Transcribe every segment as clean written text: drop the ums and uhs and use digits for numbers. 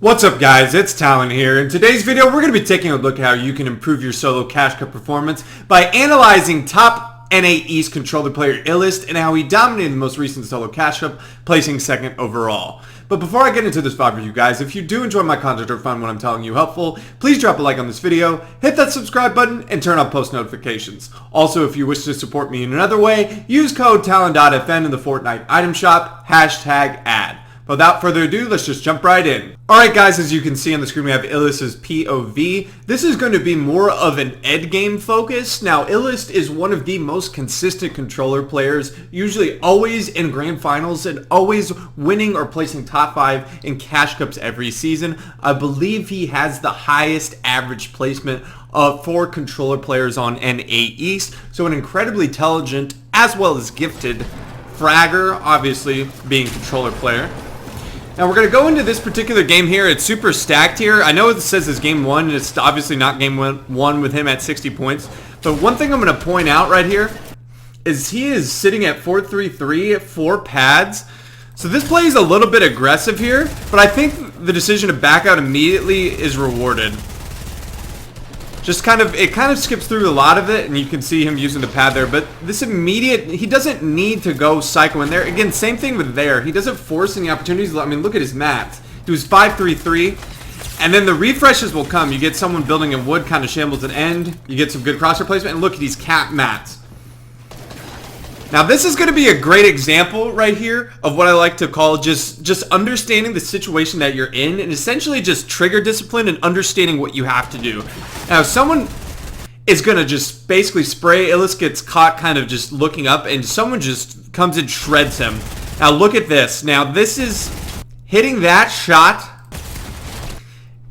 What's up guys, it's Talon here. In today's video we're going to be taking a look at how you can improve your solo cash cup performance by analyzing top NA East controller player Illest and how he dominated the most recent solo cash cup, placing second overall. But before I get into this VOD review guys, if you do enjoy my content or find what I'm telling you helpful, please drop a like on this video, hit that subscribe button, and turn on post notifications. Also, if you wish to support me in another way, use code TALON.FN in the Fortnite item shop, #ad. Without further ado, let's just jump right in. Alright guys, as you can see on the screen we have Illest's POV. This is going to be more of an ed game focus. Now Illest is one of the most consistent controller players, usually always in grand finals and always winning or placing top 5 in cash cups every season. I believe he has the highest average placement for controller players on NA East. So an incredibly intelligent as well as gifted fragger, obviously being controller player. Now we're going to go into this particular game here. It's super stacked here. I know it says it's game 1, and it's obviously not game 1 with him at 60 points. But one thing I'm going to point out right here is he is sitting at 4-3-3, 4 pads. So this play is a little bit aggressive here, but I think the decision to back out immediately is rewarded. It kind of skips through a lot of it, and you can see him using the pad there, but this immediate, he doesn't need to go psycho in there. Again, same thing with there. He doesn't force any opportunities. I mean, look at his mats. He was 5-3-3, and then the refreshes will come. You get someone building in wood, kind of shambles an end. You get some good crosshair placement, and look at these cap mats. Now this is going to be a great example right here of what I like to call just understanding the situation that you're in and essentially just trigger discipline and understanding what you have to do. Now someone is going to just basically spray. Illest gets caught kind of just looking up and someone just comes and shreds him. Now look at this. Now this is hitting that shot.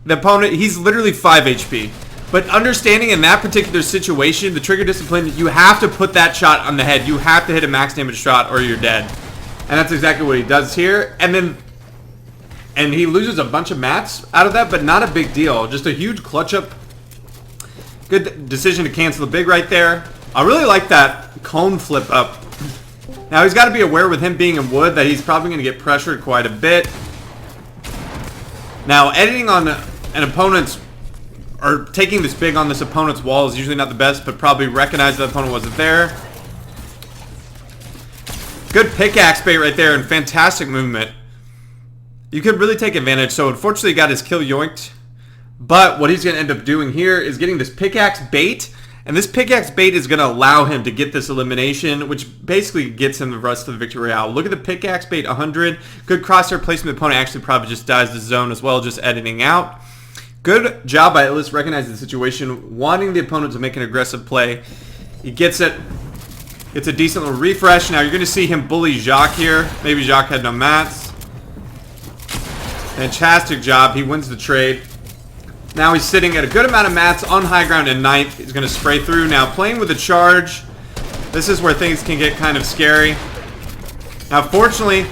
The opponent, he's literally 5 HP. But understanding in that particular situation, the trigger discipline, you have to put that shot on the head. You have to hit a max damage shot or you're dead. And that's exactly what he does here. And he loses a bunch of mats out of that, but not a big deal. Just a huge clutch up. Good decision to cancel the big right there. I really like that cone flip up. Now he's got to be aware with him being in wood that he's probably going to get pressured quite a bit. Now editing on an opponent's or taking this big on this opponent's wall is usually not the best, but probably recognize the opponent wasn't there. Good pickaxe bait right there and fantastic movement. You could really take advantage. So unfortunately he got his kill yoinked. But what he's going to end up doing here is getting this pickaxe bait. And this pickaxe bait is going to allow him to get this elimination, which basically gets him the rest of the victory royale. Look at the pickaxe bait, 100. Good crosshair placement. The opponent actually probably just dies the zone as well, just editing out. Good job by Illest recognizing the situation, wanting the opponent to make an aggressive play. He gets it. Gets a decent little refresh. Now you're going to see him bully Jacques here. Maybe Jacques had no mats. Fantastic job. He wins the trade. Now he's sitting at a good amount of mats on high ground in 9th. He's going to spray through. Now playing with a charge. This is where things can get kind of scary. Now fortunately,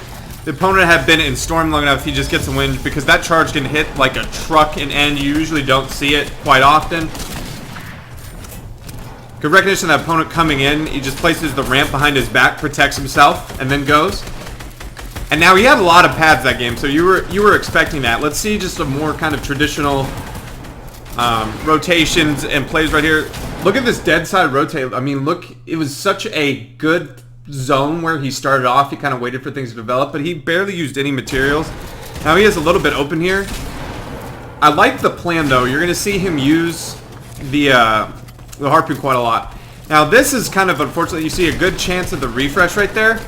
the opponent had been in storm long enough, he just gets a win because that charge can hit like a truck and end. You usually don't see it quite often. Good recognition of that opponent coming in. He just places the ramp behind his back, protects himself, and then goes. And now he had a lot of pads that game, so you were expecting that. Let's see just a more kind of traditional rotations and plays right here. Look at this dead side rotate. I mean, look, it was such a good zone where he started off. He kind of waited for things to develop, but he barely used any materials. Now he has a little bit open here. I like the plan though. You're going to see him use the harpoon quite a lot. Now this is kind of unfortunate. You see a good chance of the refresh right there.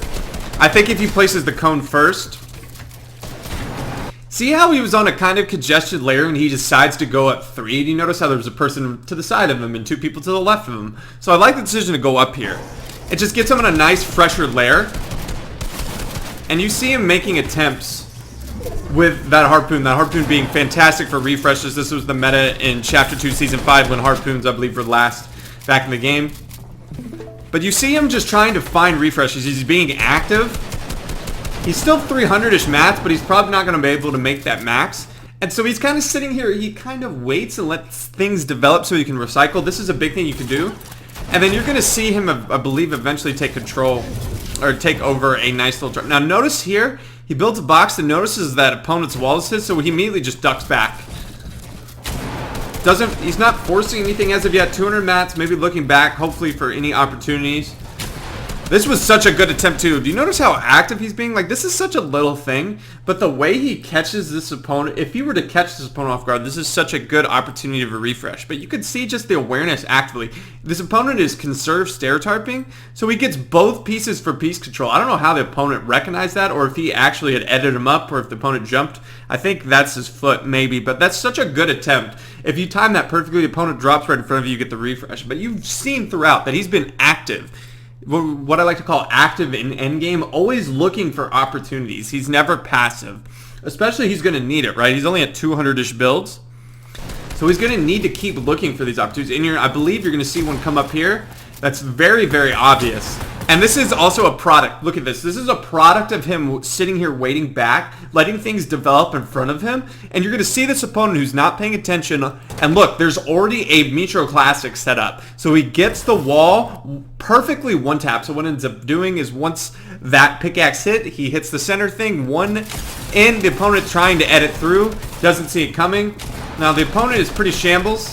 I think if he places the cone first. See how he was on a kind of congested layer and he decides to go up 3? Do you notice how there was a person to the side of him and 2 people to the left of him? So I like the decision to go up here. It just gets him in a nice, fresher lair. And you see him making attempts with that harpoon being fantastic for refreshes. This was the meta in Chapter 2, Season 5, when harpoons, I believe, were last back in the game. But you see him just trying to find refreshes. He's being active. He's still 300-ish mats, but he's probably not going to be able to make that max. And so he's kind of sitting here. He kind of waits and lets things develop so he can recycle. This is a big thing you can do. And then you're going to see him, I believe, eventually take control or take over a nice little drop. Now notice here, He builds a box and notices that opponent's wall is his, so he immediately just ducks back. He's not forcing anything as of yet. 200 mats, maybe looking back, hopefully for any opportunities. This was such a good attempt too. Do you notice how active he's being? Like, this is such a little thing, but the way he catches this opponent, if he were to catch this opponent off guard, this is such a good opportunity of a refresh. But you could see just the awareness actively. This opponent is conserved stair tarping, so he gets both pieces for piece control. I don't know how the opponent recognized that, or if he actually had edited him up, or if the opponent jumped. I think that's his foot, maybe, but that's such a good attempt. If you time that perfectly, the opponent drops right in front of you, you get the refresh. But you've seen throughout that he's been active. What I like to call active in endgame, always looking for opportunities. He's never passive. Especially he's going to need it, right? He's only at 200-ish builds. So he's going to need to keep looking for these opportunities. And I believe you're going to see one come up here. That's very, very obvious. And this is also a product. Look at this. This is a product of him sitting here waiting back, letting things develop in front of him. And you're going to see this opponent who's not paying attention. And look, there's already a Metro Classic set up. So he gets the wall perfectly one tap. So what it ends up doing is once that pickaxe hit, he hits the center thing, one in, the opponent trying to edit through, doesn't see it coming. Now the opponent is pretty shambles.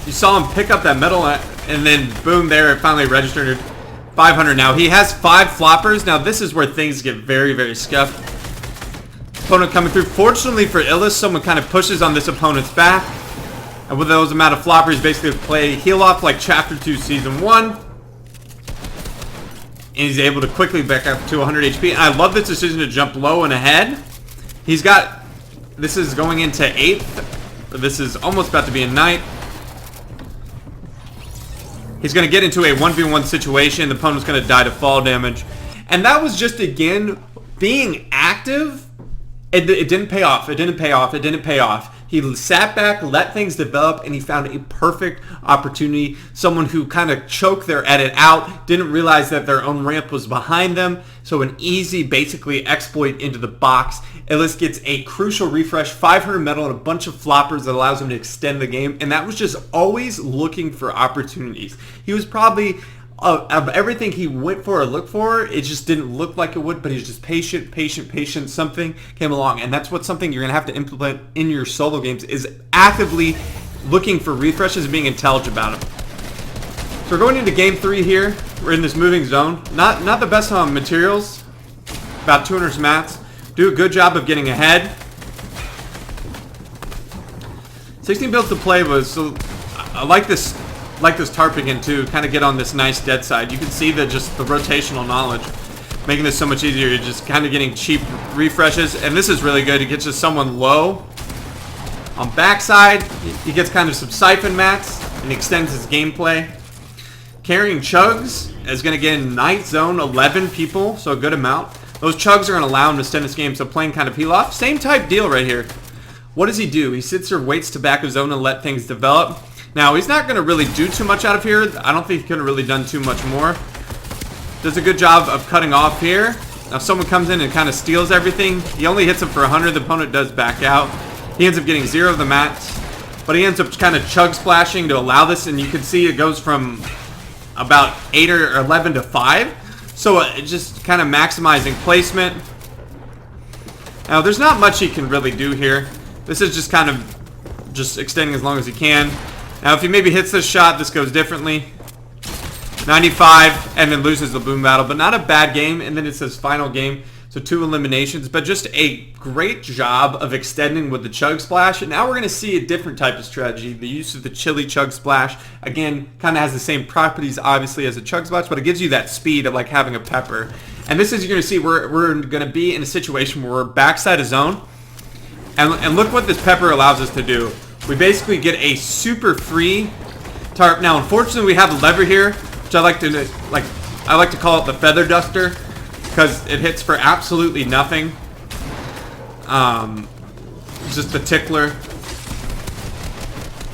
You saw him pick up that metal and then boom, there it finally registered 500. Now he has 5 floppers. Now this is where things get very, very scuffed. Opponent coming through. Fortunately for Illest, someone kind of pushes on this opponent's back. And with those amount of floppers, basically play heal off like Chapter 2 Season 1. And he's able to quickly back up to 100 HP. And I love this decision to jump low and ahead. He's got, this is going into 8th. This is almost about to be a 9th. He's going to get into a 1v1 situation. The opponent's going to die to fall damage. And that was just, again, being active. It didn't pay off. It didn't pay off. It didn't pay off. He sat back, let things develop, and he found a perfect opportunity. Someone who kind of choked their edit out, didn't realize that their own ramp was behind them. So an easy, basically, exploit into the box. Illest gets a crucial refresh, 500 metal, and a bunch of floppers that allows him to extend the game. And that was just always looking for opportunities. He was probably, of everything he went for or looked for, it just didn't look like it would, but he's just patient. Something came along. And that's something you're going to have to implement in your solo games, is actively looking for refreshes and being intelligent about them. So we're going into game 3 here. We're in this moving zone. Not the best on materials. About 200 mats. Do a good job of getting ahead. 16 builds to play was, so I like this tarping in too. Kind of get on this nice dead side. You can see that just the rotational knowledge making this so much easier. You're just kind of getting cheap refreshes, and this is really good. He gets just someone low on backside. He gets kind of some siphon mats and extends his gameplay. Carrying chugs is going to get in night zone 11 people, so a good amount. Those chugs are going to allow him to extend his game, so playing kind of heal off. Same type deal right here. What does he do? He sits there, waits to back his zone and let things develop. Now, he's not going to really do too much out of here. I don't think he could have really done too much more. Does a good job of cutting off here. Now, if someone comes in and kind of steals everything, he only hits him for 100. The opponent does back out. He ends up getting 0 of the mats, but he ends up kind of chug splashing to allow this, and you can see it goes from about 8 or 11 to 5. So just kind of maximizing placement. Now, there's not much he can really do here. This is just kind of just extending as long as he can. Now, if he maybe hits this shot, this goes differently. 95, and then loses the boom battle, but not a bad game. And then it says final game, so 2 eliminations, but just a great job of extending with the chug splash. And now we're going to see a different type of strategy, the use of the chili chug splash. Again, kind of has the same properties, obviously, as a chug splash, but it gives you that speed of like having a pepper. And this is, you're going to see, we're going to be in a situation where we're backside a zone. And look what this pepper allows us to do. We basically get a super free tarp. Now, unfortunately, we have a lever here, which I like to call it the feather duster, because it hits for absolutely nothing. It's just the tickler.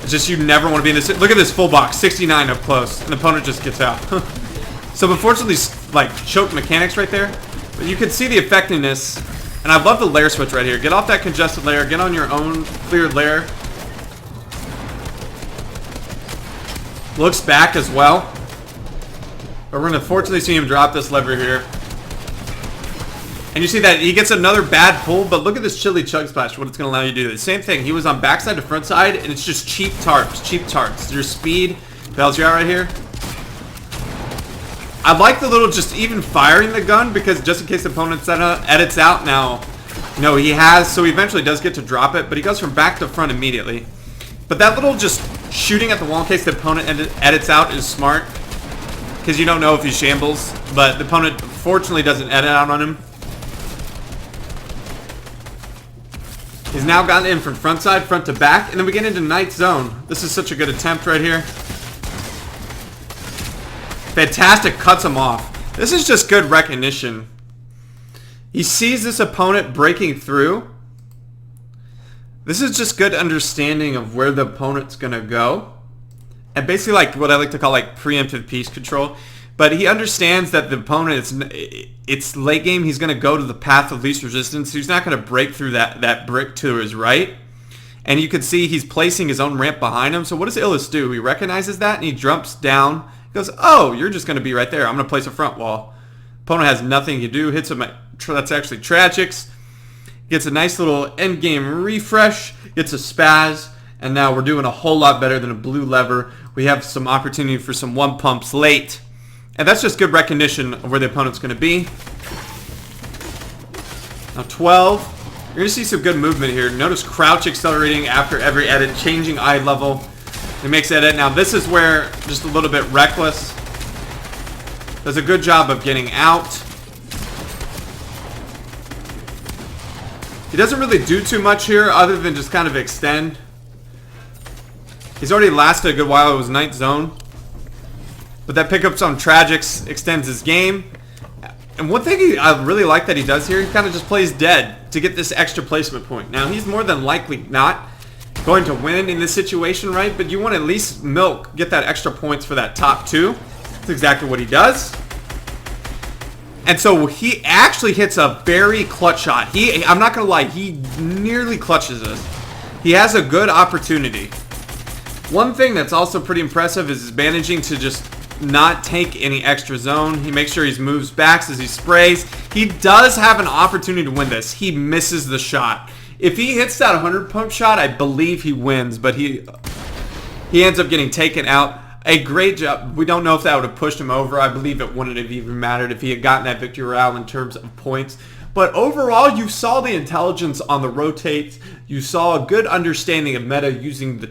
It's just, you never want to be in this. Look at this full box, 69 up close, and the opponent just gets out. So unfortunately, like, choke mechanics right there, but you can see the effectiveness. And I love the layer switch right here. Get off that congested layer, get on your own cleared layer. Looks back as well. But we're going to fortunately see him drop this lever here. And you see that he gets another bad pull, but look at this chili chug splash, what it's going to allow you to do. The same thing, he was on backside to front side, and it's just cheap tarps. Your speed bails you out right here. I like the little just even firing the gun, because just in case the opponent edits out now, no, he has, so he eventually does get to drop it, but he goes from back to front immediately. But that little just shooting at the wall in case the opponent edits out is smart, because you don't know if he shambles, but the opponent fortunately doesn't edit out on him. He's now gotten in from front side, front to back, and then we get into night zone. This is such a good attempt right here. Fantastic, cuts him off. This is just good recognition. He sees this opponent breaking through. This is just good understanding of where the opponent's gonna go. And basically like what I like to call like preemptive piece control. But he understands that the opponent, it's late game, he's going to go to the path of least resistance. He's not going to break through that brick to his right. And you can see he's placing his own ramp behind him. So what does Illest do? He recognizes that and he jumps down. He goes, oh, you're just going to be right there. I'm going to place a front wall. Opponent has nothing to do. Hits him at, that's actually Tragics. Gets a nice little end game refresh. Gets a spaz. And now we're doing a whole lot better than a blue lever. We have some opportunity for some one pumps late. And that's just good recognition of where the opponent's going to be. Now 12. You're going to see some good movement here. Notice crouch accelerating after every edit, changing eye level. He makes edit. Now this is where just a little bit reckless. Does a good job of getting out. He doesn't really do too much here other than just kind of extend. He's already lasted a good while. It was night zone. But that pickups on Tragics extends his game. And one thing I really like that he does here, he kind of just plays dead to get this extra placement point. Now, he's more than likely not going to win in this situation, right? But you want to at least get that extra points for that top two. That's exactly what he does. And so he actually hits a very clutch shot. I'm not going to lie, he nearly clutches us. He has a good opportunity. One thing that's also pretty impressive is managing to just not take any extra zone. He makes sure he moves backs as he sprays. He does have an opportunity to win this. He misses the shot. If he hits that 100 pump shot, I believe he wins, but he ends up getting taken out. A great job. We don't know if that would have pushed him over. I believe it wouldn't have even mattered if he had gotten that victory royale in terms of points. But overall, you saw the intelligence on the rotates. You saw a good understanding of meta using the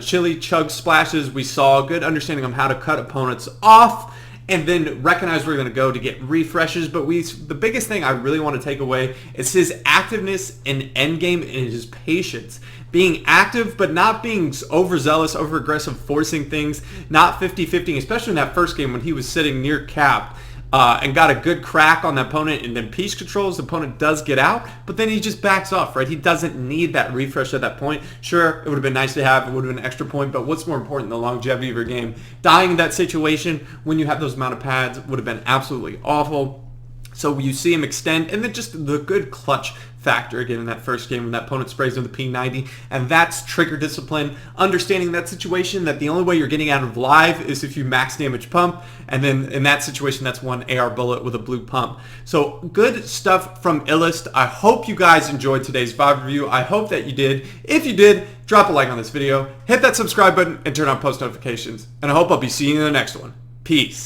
chili chug splashes. We saw a good understanding of how to cut opponents off and then recognize where we're going to go to get refreshes. But the biggest thing I really want to take away is his activeness in endgame and his patience. Being active, but not being overzealous, over-aggressive, forcing things, not 50-50, especially in that first game when he was sitting near cap. And got a good crack on the opponent, and then piece controls, the opponent does get out, but then he just backs off, right? He doesn't need that refresh at that point. Sure, it would have been nice to have, it would have been an extra point, but what's more important, the longevity of your game? Dying in that situation when you have those amount of pads would have been absolutely awful. So you see him extend, and then just the good clutch factor again in that first game when that opponent sprays with the P90, and that's trigger discipline, understanding that situation that the only way you're getting out of live is if you max damage pump, and then in that situation that's one AR bullet with a blue pump. So good stuff from Illest. I hope you guys enjoyed today's VOD review. I hope that you did. If you did, drop a like on this video, hit that subscribe button, and turn on post notifications. And I hope I'll be seeing you in the next one. Peace.